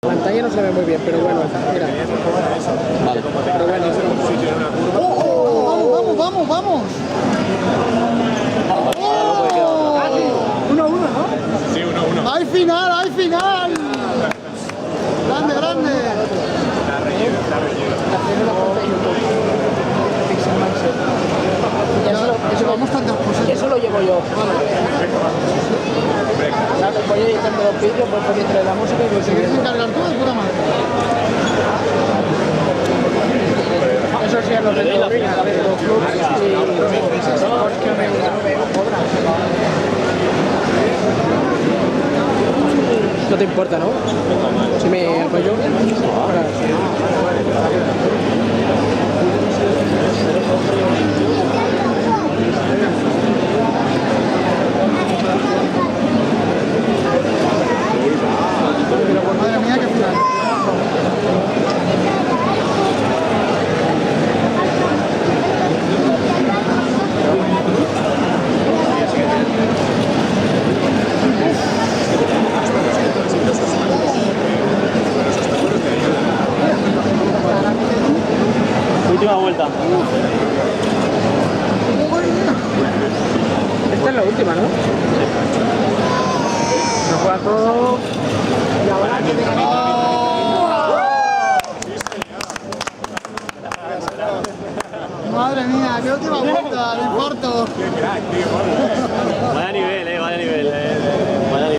La pantalla no se ve muy bien, pero bueno, mira. Vale. Pero bueno, ¡Vamos, vamos, vamos! ¡Oh! 1-1, ¿no? Sí, 1-1. ¡Hay final, hay final! ¡Grande, grande! Eso vamos tantas cosas. eso lo llevo yo. Claro, voy editando los vídeos, voy poniendo la música y voy ¿Te quieres subiendo. encargar tú de puta madre? Eso sí, a los de los clubs y no te importa, ¿no? Si me apoyo. Madre mía, qué final. Última vuelta. Esta es la última, ¿no? Se juega todo. Y ahora que Madre mía, qué última vuelta, de infarto. Vaya nivel,